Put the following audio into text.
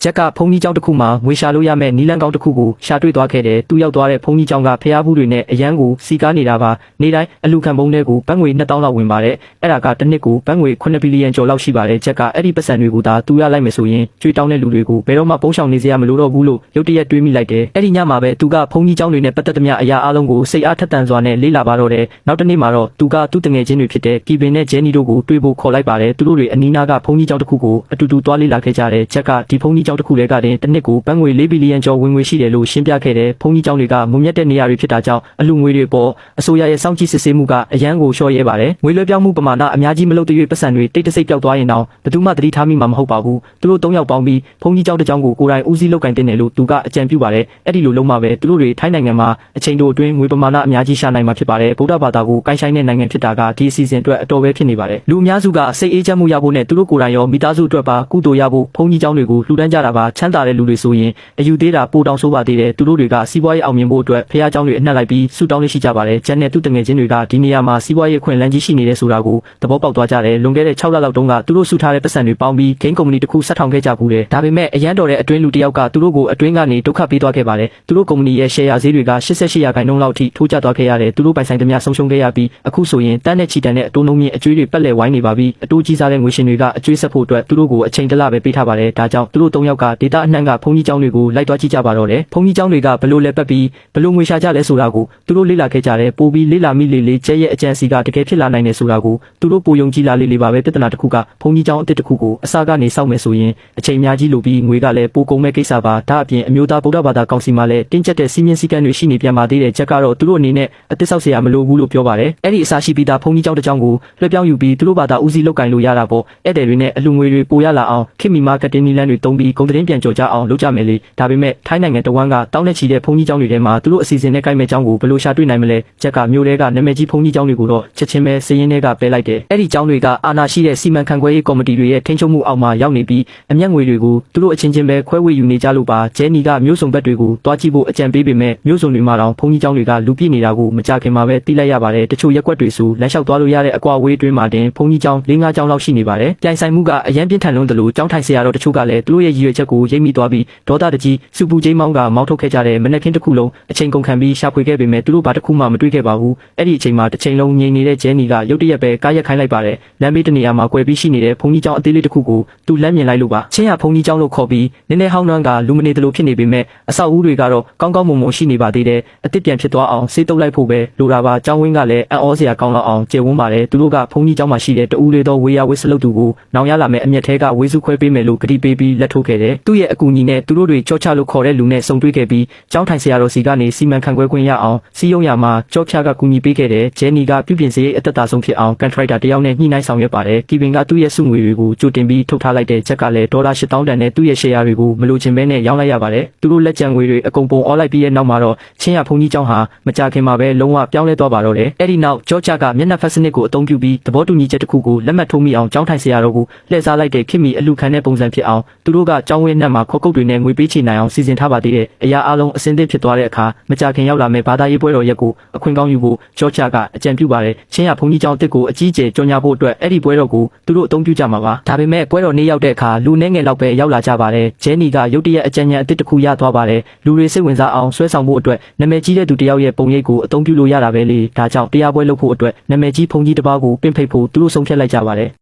ဂျက်ကဖုန်းကြီးကျောင်းတစ်ခုမှာငွေရှာလို့ရမဲ့နီလန်းကောင်းတစ်ခုကိုရှာတွေ့သွားခဲ့တယ်သူရောက်သွားတဲ့ဖုန်းကြီးကျောင်းကဖျားဘူးတွေနဲ့အရန်ကိုစီကားနေတာပါနေတိုင်းအလူခံပုံးတွေကိုဘတ်ငွေ2000လောက်ဝင်ပါတယ်အဲ့ဒါကတစ်နှစ်ကိုဘတ်ငွေ9ဘီလီယံကျော်လောက်ရှိပါတယ်ဂျက်ကအဲ့ဒီပတ်စံတွေကိုသာတူရလိုက်မယ်ဆိုရင်ကြွေးတောင်းတဲ့လူတွေကိုဘယ်တော့မှပုံးရှောင်နေစရာမလိုတော့ဘူးလို့ရုတ်တရက်တွေးမိလိုက်တယ်အဲ့ဒီညမှာပဲသူကဖုန်းကြီးကျောင်းတွေနဲ့ပတ်သက်သမျှအရာအလုံးကိုစိတ်အားထက်သန်စွာနဲ့လေ့လာပါတော့တယ်နောက်တစ်နေ့မှာတော့သူကသူ့တငယ်ချင်းတွေဖြစ်တဲ့ကီဗင်နဲ့ဂျဲနီတို့ကိုတွေ့ဖို့ခေါ်လိုက်ပါတယ်သူတို့တွေအနီးနားကဖုန်းကြီးကျောင်းတစ်ခုကိုအတူတူတွားလေ့လာခဲ့ကြတယ်ဂျက်ကဒီဖုန်းကြီးကျောင်းတစ်ခုထဲကတင်တစ်နှစ်ကိုဘတ်ငွေ4ဘီလီယံကျော်ဝင်ငွေရှိတယ်လို့ရှင်းပြခဲ့တယ်ဖုန်းကြီးကျောင်းတွေကမုံမြတ်တဲ့နေရာတွေဖြစ်တာကြောင့်အလူငွေတွေပေါ်အစိုးရရဲ့စောင့်ကြည့်စစ်ဆေးမှုကအရန်ကိုလျှော့ရဲပါတယ်ငွေလွှဲပြောင်းမှုပမာဏအများကြီးမလုပ်တဲ့ပတ်စံတွေတိတ်တဆိတ်ပျောက်သွားရင်တော့ဘယ်သူမှသတိထားမိမှာမဟုတ်ပါဘူးသူတို့3ယောက်ပေါင်းပြီးဖုန်းကြီးကျောင်းတစ်ကျောင်းကိုကိုယ်တိုင်ဦးစီးလုပ်ကင်တင်တယ်လို့သူကအကြံပြုပါတယ်အဲ့ဒီလိုလုံးမှာပဲသူတို့တွေထိုင်းနိုင်ငံမှာအချိန်တိုအတွင်းငွေပမာဏအများကြီးရှာနိုင်မှာဖြစ်ပါတယ်ဗုဒ္ဓဘာသာကိုကိုင်းဆိုင်တဲ့နိုင်ငံဖြစ်တာကဒီအစီအစဉ်အတွက်အတော်ပဲဖြစ်နေပါတယ်လူအများစုကစိတ်အေးချမ်းမှုရဖို့နဲ့သူတို့ကိုယ်တိုင်ရောမိသားစုအတွက်ပါကုသိုလ်ရဖို့ဖုန်းကြီးကျောင်းတွေကိုလှူဒန်းကြတာပါချမ်းသာတဲ့လူတွေဆိုရင်အယူသေးတာပိုတောင်ဆိုးပါသေးတယ်သူတို့တွေကစီးပွားရေးအောင်မြင်ဖို့အတွက်ဖះเจ้าတွေအနှက်လိုက်ပြီးဆူတောင်းလေးရှိကြပါတယ်ဂျန်နဲ့သူ့တငယ်ချင်းတွေကဒီနေရာမှာစီးပွားရေးခွင့်လန်းကြီးရှိနေတယ်ဆိုတာကိုသဘောပေါက်သွားကြတယ်လွန်ခဲ့တဲ့6လလောက်တုန်းကသူတို့စုထားတဲ့ပတ်စံတွေပေါင်းပြီးဂိမ်းကုမ္ပဏီတစ်ခုဆက်ထောင်ခဲ့ကြဘူးတယ်ဒါပေမဲ့အရန်တော်တဲ့အတွင်းလူတစ်ယောက်ကသူတို့ကိုအတွင်းကနေဒုက္ခပေးသွားခဲ့ပါတယ်သူတို့ကုမ္ပဏီရဲ့ share ဈေးတွေက88%လောက်ထိထိုးကျသွားခဲ့ရတယ်သူတို့ပိုင်ဆိုင်သမျှဆုံးရှုံးခဲ့ရပြီးအခုဆိုရင်တန်းနဲ့ချီတန်းတဲ့အတိုးနှုန်းမြင့်အကျွေးတွေပက်လက်ဝိုင်းနေပါပြီအတိုးကြီးစားတဲ့ငွေရှင်တွေကအကျွေးဆက်ဖို့အတွက်သူတို့ကိုအချိန်တလပဲပေးထားပါတယ်ဒါကြောင့်သူတို့3ယောက်ကဒေတာအနှံ့ကဖုန်းကြီးကျောင်းတွေကိုလိုက်သွားကြည့်ကြပါတော့တယ်ဖုန်းကြီးကျောင်းတွေကဘလို့လဲပတ်ပြီးဘလို့ငွေရှာကြလဲဆိုတာကိုသူတို့လေ့လာခဲ့ကြတယ်ပိုပြီးလေ့လာမိလေကျဲရဲ့အကြံစီကတကယ်ဖြစ်လာနိုင်တယ်ဆိုတာကိုသူတို့ပိုယုံကြည်လာလေပါပဲပြဿနာတစ်ခုကဖုန်းကြီးကျောင်းအစ်တစ်ခုကိုအစကနေစောက်မယ်ဆိုရင်အချိန်အများကြီးလိုပြီးငွေကလည်းပိုကုန်မဲ့ကိစ္စပါဒါအပြင်အမျိုးသားဗုဒ္ဓဘာသာကောင်စီမှာလည်းတင်းကျပ်တဲ့စီမင်းစည်းကမ်းတွေရှိနေပြန်ပါသေးတယ်ချက်ကတော့သူတို့အနေနဲ့အသစ်ဆောက်เสียမလိုဘူးလို့ပြောပါတယ်အဲ့ဒီအစားရှိပြီးသားဖုန်းကြီးကျောင်းတစ်ကျောင်းကိုလွှဲပြောင်းယူပြီးသူတို့ဘာသာဦးစီးလုပ်ကင်လို့ရတာပေါ့အဲ့တဲ့တွေနဲ့အလူငွေတွေပိုရလာအောင်ခေတ်မီမားကတ်တင်းနီလန်းတွေတုံးပြီးကုန်သတင်းပြန်ကြော်ကြအောင်လုပ်ကြမယ်လေဒါပေမဲ့ထိုင်းနိုင်ငံတဝန်းကတောင်းနဲ့ချီတဲ့ဖုန်းကြီးကျောင်းတွေထဲမှာသူတို့အစီအစဉ်နဲ့ကိုက်မဲ့ကျောင်းကိုဘယ်လိုရှာတွေ့နိုင်မလဲချက်ကမျိုးတွေကနာမည်ကြီးဖုန်းကြီးကျောင်းတွေကိုတော့ချက်ချင်းပဲစည်ရင်းတွေကပယ်လိုက်တယ်အဲ့ဒီကျောင်းတွေကအာဏာရှိတဲ့စီမံခန့်ခွဲရေးကော်မတီတွေရဲ့ထိန်းချုပ်မှုအောက်မှာရောက်နေပြီးအမျက်ငွေတွေကိုသူတို့အချင်းချင်းပဲခွဲဝေယူနေကြလို့ပါဂျဲနီကမျိုးစုံဘက်တွေကိုတွားကြည့်ဖို့အကြံပေးပေမဲ့မျိုးစုံတွေမှာတော့ဖုန်းကြီးကျောင်းတွေကလူပြည့်နေတာကိုမကြခင်မှာပဲတိလိုက်ရပါတယ်တချို့ရက်ကွက်တွေဆိုလမ်းလျှောက်သွားလို့ရတဲ့အကွာဝေးတွင်းမှာတင်ဖုန်းကြီးကျောင်း၄-၅ကျောင်းလောက်ရှိနေပါတယ်ပြိုင်ဆိုင်မှုကအရန်ပြင်းထန်လုံးတယ်လို့ကျောင်းထိုင်ဆရာတော်တချို့ကလည်းသူတို့ရဲ့ရည်ရွယ်ချက်ကိုရိပ်မိသွားပြီးဒေါသတကြီးစူပူကြီးမောင်းကမောင်းထုတ်ခဲ့ကြတဲ့မနက်ခင်းတစ်ခုလုံးအချိန်ကုန်ခံပြီးရှာဖွေခဲ့ပေမဲ့သူတို့ဘာတစ်ခုမှမတွေ့ခဲ့ပါဘူးအဲ့ဒီအချိန်မှာတစ်ချိန်လုံးငြိမ်နေတဲ့ဂျဲနီကရုတ်တရက်ပဲကားရက်ခိုင်းလိုက်ပါတယ်လမ်းဘေးတနေရာမှာကွယ်ပြီးရှိနေတဲ့ဖုန်းကြီးကျောင်းအသေးလေးတစ်ခုကိုသူလမ်းမြင်လိုက်လို့ပါချင်းရဖုန်းကြီးကျောင်းလို့ခေါ်ပြီးနည်းနည်းဟောင်းနှမ်းကလူမနေတဲ့လို့ဖြစ်နေပေမဲ့အဆောက်အဦတွေကတော့ကောင်းကောင်းမွန်မွန်ရှိနေပါသေးတယ်အစ်စ်ပြန်ဖြစ်သွားအောင်စေးတုပ်လိုက်ဖို့ပဲလိုတာပါကျောင်းဝင်းကလည်းအံ့ဩစရာကောင်းတော့အောင်ကျေဝန်းပါတယ်သူတို့ကဖုန်းကြီးကျောင်းမှာရှိတဲ့တူလေးသောဝေယဝစ်စလုတ်သူကိုနောင်ရလာမဲ့အမျက်ထဲကဝေစုခွဲပေးမယ်လို့ကတိပေးပြီးလက်ထိုးခဲ့တယ်သူ့ရဲ့အကူအညီနဲ့သူတို့တွေကြောချလို့ခေါ်တဲ့လူနဲ့ဆုံတွေ့ခဲ့ပြီးကျောင်းထိုင်ဆရာတော်စီကနေစီမံခန့်ခွဲခွင့်ရအောင်စီးရုံရမှာကြောဖြာကကူညီပေးခဲ့တယ်ဂျဲနီကပြုပြင်စေအသက်တာဆုံးဖြစ်အောင်ကန်ထရိုက်တာတယောက်နဲ့ညှိနှိုင်းဆောင်ရွက်ပါတယ်ကီဗင်ကသူ့ရဲ့စုငွေတွေကိုကြိုတင်ပြီးထုတ်ထားလိုက်တဲ့ချက်ကလည်းဒေါ်လာ8000တန်နဲ့သူ့ရဲ့ share တွေကိုမလိုချင်ဘဲနဲ့ရောင်းလိုက်ရပါတယ်သူတို့လက်ကျန်ငွေတွေအကုန်ပုံအော်လိုက်ပြီးရဲ့နောက်မှာတော့ချင်းရဖုန်းကြီးကျောင်းဟာမကြခင်မှာပဲလုံးဝပြောင်းလဲသွားပါတော့တယ်အဲ့ဒီနောက်ဂျော့ချကမျက်နှာဖက်စနစ်ကိုအသုံးပြုပြီးသဘောတူညီချက်တစ်ခုကိုလက်မှတ်ထိုးမိအောင်ကျောင်းထိုင်ဆရာတော်ကိုလှည့်စားလိုက်တဲ့ခင်မီအလူခံတဲ့ပုံစံဖြစ်အောင်သူတို့ကကျောင်းဝင်းနှက်မှာခေါကုတ်တွေနဲ့ငွေပေးချေနိုင်အောင်စီစဉ်ထားပါသေးတယ်အရာအလုံးအစင်းသစ်ဖြစ်သွားတဲ့အခါမကြခင်ရောက်လာမဲ့ဘာသာရေးပွဲတော်ရက်ကိုအခွင့်ကောင်းယူဖို့ဂျော့ချကအကြံပြုပါတယ်ချင်းရဖုန်းကြီးကျောင်းတစ်ကိုအကြီးအကျယ်ကြော်ညာဖို့အတွက်အဲ့ဒီပွဲတော်ကိုသူတို့အသုံးပြုကြမှာပါဒါပေမဲ့ပွဲတော်နေ့ရောက်တဲ့အခါလူနှဲငယ်လောက်ပဲရောက်လာကြပါတယ်ဂျဲနီကရုတ်တရက်အကြံဉာဏ်အသစ်တစ်ခုရသွားပါတယ်လူတွေစိတ်ဝင်စားအောင်ဆွဲဆောင်ဖို့အတွက်နာမည်ကြီးတဲ့သူတယောက်ရဲ့ပုံရိပ်ကိုအသုံးပြုလို့ရတာပဲလေဒါကြောင့်တရားပွဲလုပ်ဖို့အတွက်နာမည်ကြီးဖုန်းကြီးတစ်ပါးကိုပင့်ဖိတ်ဖို့သူတို့ဆုံးဖြတ်လိုက်ကြပါတယ်